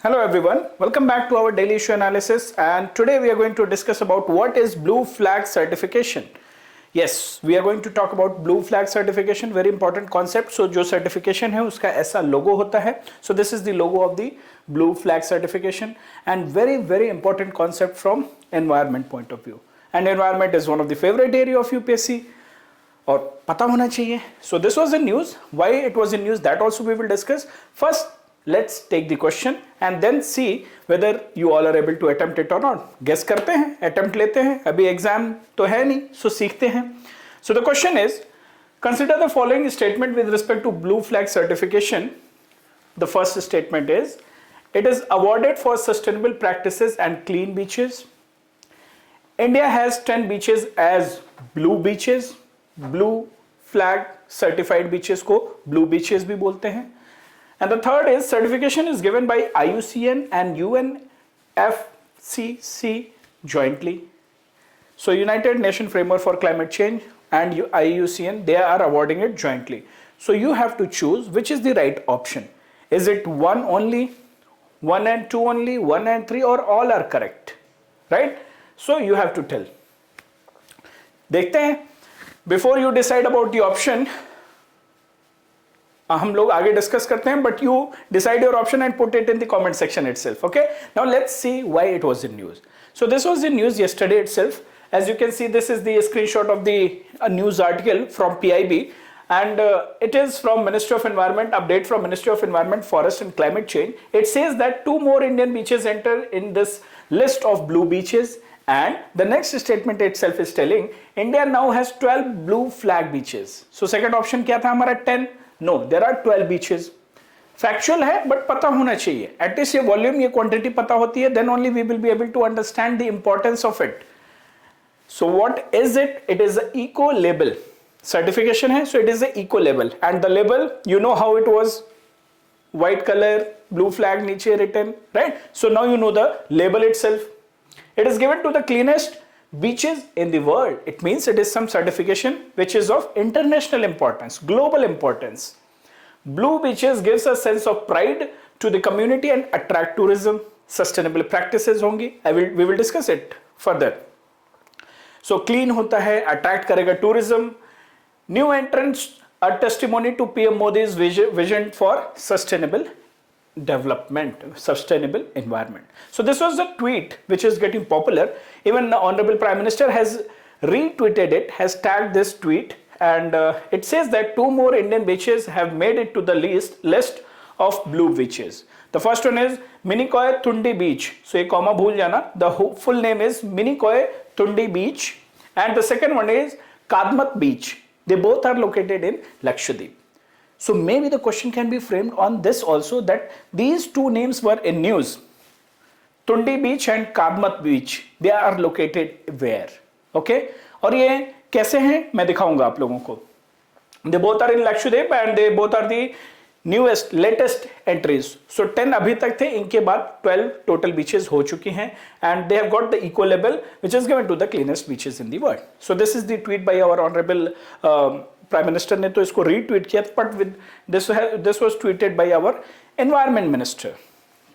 Hello everyone, welcome back to our daily issue analysis, and today we are going to discuss about what is blue flag certification. Yes, we are going to talk about blue flag certification, very important concept. So जो certification है उसका ऐसा logo होता है. So this is the logo of the blue flag certification and very important concept from environment point of view. And environment is one of the favorite area of UPSC. और पता होना चाहिए. So this was in news. Why it was in news, that also we will discuss. First, let's take the question and then see whether you all are able to attempt it or not. Guess करते हैं, attempt लेते हैं. अभी exam तो है नहीं, so सीखते हैं. So the question is, consider the following statement with respect to blue flag certification. The first statement is, it is awarded for sustainable practices and clean beaches. India has 10 beaches as blue beaches. Blue flag certified beaches को blue beaches भी बोलते हैं. And the third is, certification is given by IUCN and UNFCCC jointly. So United Nations Framework for Climate Change and IUCN, they are awarding it jointly. So you have to choose which is the right option. Is it one only, one and two only, one and three, or all are correct, right? So you have to tell. देखते हैं. Before you decide about the option, हम लोग आगे discuss करते हैं, but you decide your option and put it in the comment section itself. Okay, now let's see why it was in news. So this was in news yesterday itself. As you can see, this is the screenshot of the news article from PIB, and it is from Ministry of Environment. Update from Ministry of Environment, Forest and Climate Change. It says that 2 more Indian beaches enter in this list of blue beaches. And the next statement itself is telling India now has 12 blue flag beaches. So second option क्या था हमारा 10? No, there are 12 beaches. Factual है, but पता होना चाहिए. At least ये volume, ये quantity पता होती है, then only we will be able to understand the importance of it. So what is it? It is an eco label. Certification है, so it is an eco label. And the label, you know how it was. White color, blue flag नीचे written, right? So now you know the label itself. It is given to the cleanest beaches in the world. It means it is some certification which is of international importance, global importance. Blue beaches gives a sense of pride to the community and attract tourism. Sustainable practices होंगी. We will discuss it further. So clean होता है, attract करेगा tourism. New entrants are testimony to PM Modi's vision for sustainable development, sustainable environment. So this was a tweet which is getting popular. Even the Honorable Prime Minister has retweeted it, has tagged this tweet, and it says that 2 more Indian beaches have made it to the list of blue beaches. The first one is Minikoy Thundi Beach. So ये comma भूल जाना. The full name is Minikoy Thundi Beach, and the second one is Kadmat Beach. They both are located in Lakshadweep. So maybe the question can be framed on this also, that these 2 names were in news. Thundi Beach and Kadmat Beach, they are located where? Okay? और ये कैसे हैं मैं दिखाऊंगा आप लोगों को. They both are in Lakshadweep and they both are the latest entries. So 10 अभी तक थे, इनके बाद 12 total beaches हो चुकी हैं, and they have got the eco label which is given to the cleanest beaches in the world. So this is the tweet by our Honorable prime minister ने तो इसको रीट्वीट किया, but with this was tweeted by our environment minister.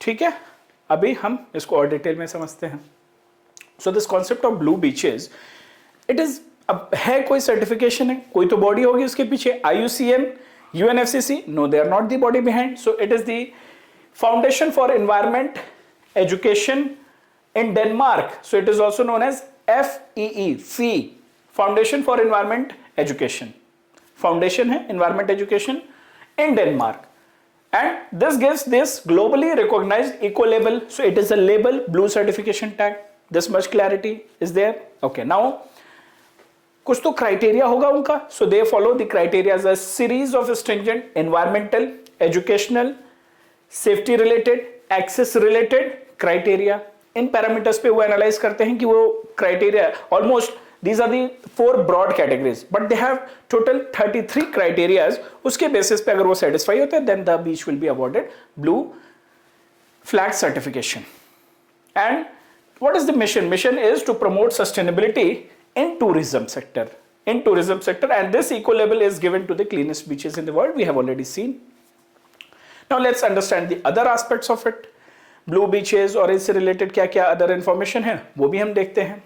ठीक है, अभी हम इसको और डिटेल में समझते हैं. So this concept of blue beaches, it is, अब है कोई सर्टिफिकेशन है, कोई तो बॉडी होगी उसके पीछे. IUCN, UNFCCC, no they are not the body behind. So it is the foundation for environment education in Denmark. So it is also known as FEE, foundation for environment education. Foundation है Environment Education in Denmark, and this gives this globally recognized eco label. So it is a label, blue certification tag. This much clarity is there. Okay, now कुछ तो criteria होगा उनका. So they follow the criteria as a series of stringent environmental, educational, safety related, access related criteria. In parameters पे वो analyze करते हैं कि वो criteria almost, these are the 4 broad categories, but they have total 33 criterias. उसके basis पे अगर वो satisfy होते हैं, then the beach will be awarded blue flag certification. And what is the mission? Mission is to promote sustainability in tourism sector. And this eco label is given to the cleanest beaches in the world. We have already seen. Now let's understand the other aspects of it. Blue beaches और इससे related क्या क्या other information है वो भी हम देखते हैं.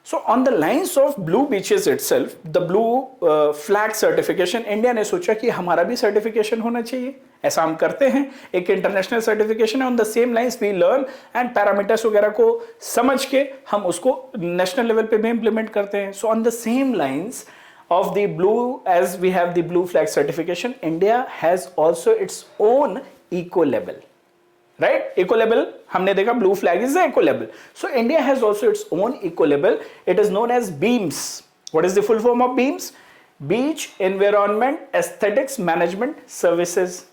So on the lines of blue beaches itself, the blue flag certification, India ने सोचा कि हमारा भी सर्टिफिकेशन होना चाहिए. ऐसा हम करते हैं, एक इंटरनेशनल सर्टिफिकेशन है. On the same lines we learn and parameters वगैरह को समझ के हम उसको नेशनल लेवल पे भी इंप्लीमेंट करते हैं. So on the same lines of the blue, as we have the blue flag certification, India has also its own eco label. Right? Eco label, हमने देखा blue flag is the eco label. So India has also its own eco label. It is known as BEAMS. What is the full form of BEAMS? Beach Environment Aesthetics Management Services.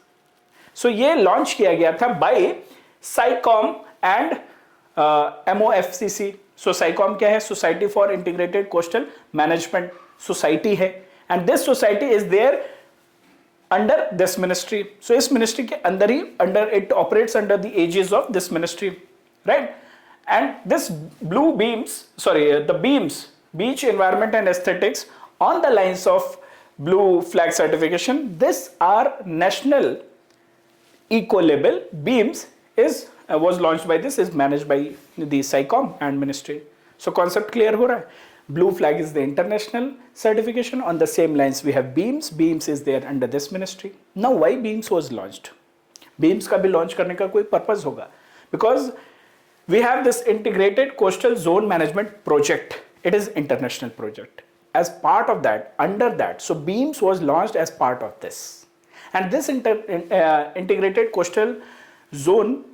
So ये launch किया गया था by SciComm and MOFCC. So SciComm क्या है? Society for Integrated Coastal Management Society है. And this society is there under this ministry. So इस ministry के अंदर ही, under it operates under the aegis of this ministry, right? And this blue beams, the beams, beach environment and aesthetics on the lines of blue flag certification, this are national eco label. Beams is was launched by this, is managed by the SciComm and ministry. So concept clear हो रहा है. Blue flag is the international certification. On the same lines we have BEAMS. BEAMS is there under this ministry. Now why BEAMS was launched? BEAMS का भी launch करने का कोई purpose होगा. Because we have this integrated coastal zone management project. It is international project. As part of that, under that, so BEAMS was launched as part of this. And this integrated coastal zone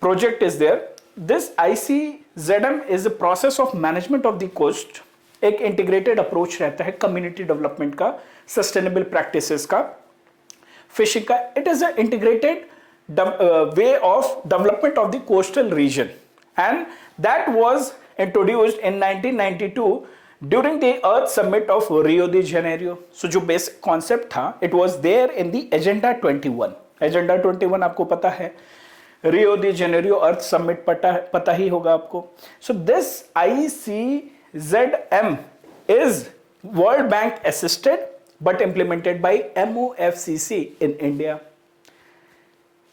project is there. This ICZM is a process of management of the coast. एक integrated approach रहता है community development का, sustainable practices का, fishing का. It is a integrated way of development of the coastal region and that was introduced in 1992 during the earth summit of Rio de Janeiro. So जो basic concept था, it was there in the agenda 21. Agenda 21 आपको पता है, रियो de Janeiro अर्थ summit पता ही होगा आपको. So this ICZM is World Bank assisted but implemented by MOFCC in India.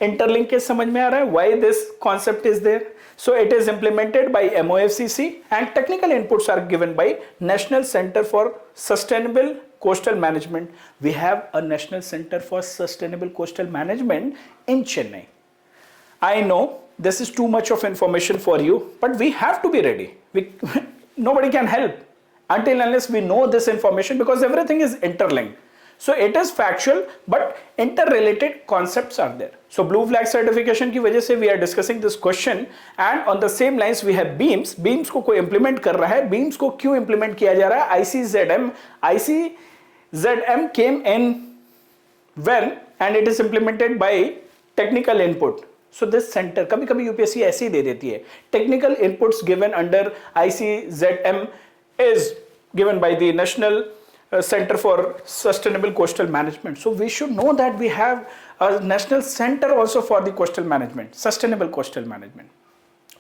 Interlink के समझ में आ रहा है why this concept is there? So it is implemented by MOFCC and technical inputs are given by National Center for Sustainable Coastal Management. We have a National Center for Sustainable Coastal Management in Chennai. I know this is too much of information for you, but we have to be ready. Nobody can help until unless we know this information, because everything is interlinked. So it is factual, but interrelated concepts are there. So blue flag certification की वजह से we are discussing this question, and on the same lines we have BEAMS. BEAMS को कोई implement कर रहा है. BEAMS को क्यों implement किया जा रहा है? ICZM came in when, and it is implemented by technical input. So this center, कभी कभी यूपीएससी ऐसे ही दे देती है, technical inputs given under ICZM is given by the National Center for Sustainable Coastal Management. So we should know that we have a national center also for the coastal management, sustainable coastal management.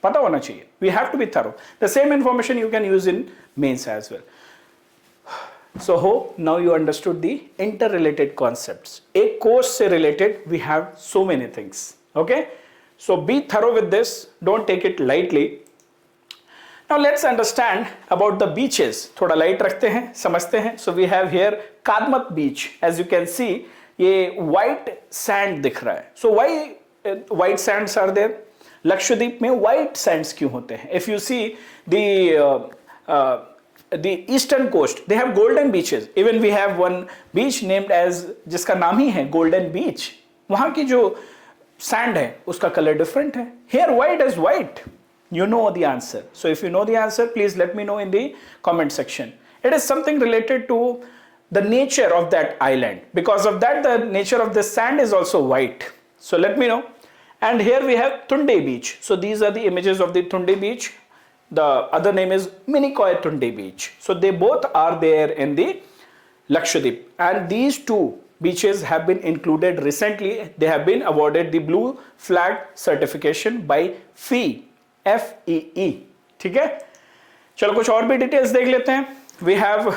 पता होना चाहिए. We have to be thorough. The same information you can use in mains as well. So hope now you understood the interrelated concepts. एक course से related we have so many things. Okay? So be thorough with this, don't take it lightly. Now let's understand about the beaches. थोड़ा light रखते हैं, समझते हैं. So we have here Kadmat beach. As you can see, ये white sand दिख रहा है. So why white sands are there? Lakshadweep में white sands क्यों होते हैं? If you see the eastern coast, they have golden beaches. Even we have one beach named as, जिसका नाम ही है Golden Beach. वहाँ की जो sand है उसका color different है. Here white is white. You know the answer. So if you know the answer, please let me know in the comment section. It is something related to the nature of that island. Because of that, the nature of the sand is also white. So let me know. And here we have Tunde Beach. So these are the images of the Tunde Beach. The other name is Minikoy Tunde Beach. So they both are there in the Lakshadweep. And these two beaches have been included recently. They have been awarded the blue flag certification by FEE. ठीक है, चलो कुछ और भी details देख लेते हैं. We have,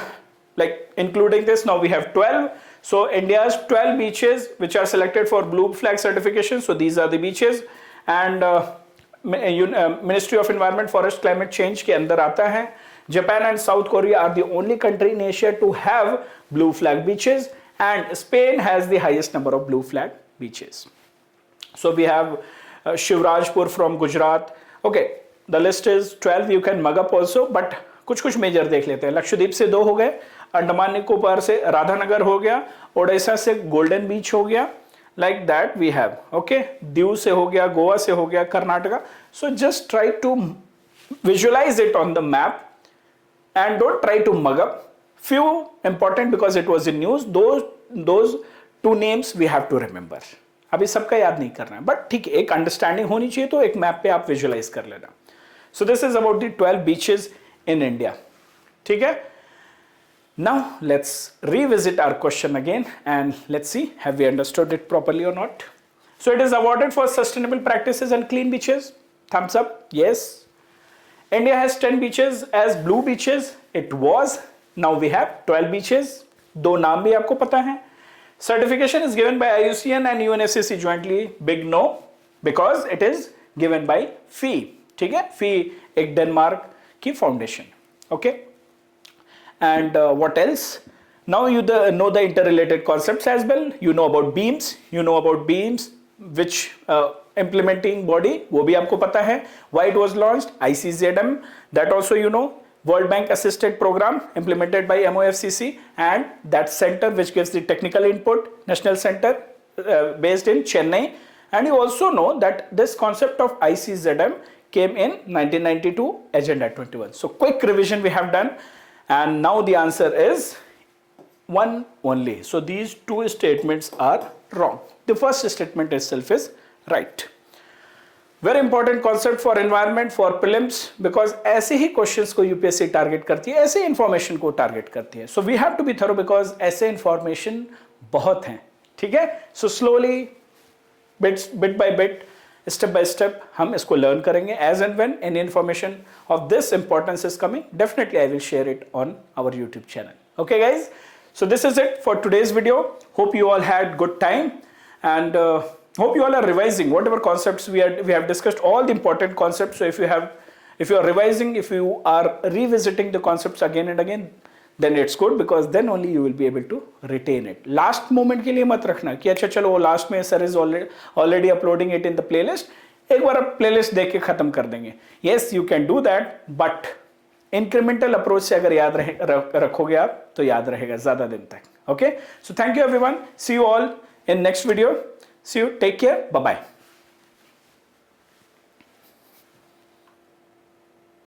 like including this, now we have 12. So India's 12 beaches which are selected for blue flag certification. So these are the beaches, and ministry of environment forest climate change के अंदर आता है. Japan and South Korea are the only country in Asia to have blue flag beaches, and Spain has the highest number of blue flag beaches. So we have Shivrajpur from Gujarat. Okay, the list is 12. You can mug up also, but कुछ major देख लेते हैं. लक्षद्वीप से 2 हो गए, अंडमान निकोबार से राधानगर हो गया, ओडिशा से गोल्डन बीच हो गया. Like that we have. Okay, Diu से हो गया, गोवा से हो गया, Karnataka. So just try to visualize it on the map. And don't try to mug up. Few important because it was in news. Those 2 names we have to remember. अभी सबका याद नहीं करना है, बट ठीक है, एक अंडरस्टैंडिंग होनी चाहिए, तो एक मैप पे आप विजुअलाइज कर लेना. So this is about the 12 beaches in India. ठीक है. Now let's revisit our question again and let's see have we understood it properly और not. So it is awarded for sustainable practices and clean beaches. Thumbs up. Yes. India has 10 beaches as blue beaches. It was. Now we have 12 beaches. 2 नाम भी आपको पता है. Certification is given by IUCN and UNFCCC jointly. Big no, because it is given by FEE. ठीक है. FEE एक Denmark की foundation. Okay. And what else? Now you know the interrelated concepts as well. You know about beams. You know about beams, which implementing body, वो भी आपको पता है. Why it was launched? ICZM, that also you know. World Bank assisted program implemented by MOFCC, and that center which gives the technical input, National Center based in Chennai. And you also know that this concept of ICZM came in 1992 Agenda 21. So quick revision we have done, and now the answer is 1 only. So these 2 statements are wrong. The first statement itself is right. Very important concept for environment for prelims, because ऐसे ही questions को UPSC target करती है, ऐसे information को target करती है. So we have to be thorough because ऐसे information बहुत हैं. ठीक है. So slowly, bit by bit, step by step हम इसको learn करेंगे. As and when any information of this importance is coming, definitely I will share it on our YouTube channel. Okay guys. So this is it for today's video. Hope you all had good time, and hope you all are revising whatever concepts we have discussed, all the important concepts. So if you are revising, if you are revisiting the concepts again and again, then it's good, because then only you will be able to retain it. Last moment के लिए मत रखना कि अच्छा चलो वो last में sir is already uploading it in the playlist, एक बार आप playlist देख के खत्म कर देंगे. Yes, you can do that, but incremental approach से अगर याद रखोगे आप, तो याद रहेगा ज़्यादा दिन तक. Okay, so thank you everyone. See you all in next video. See you. Take care. Bye-bye.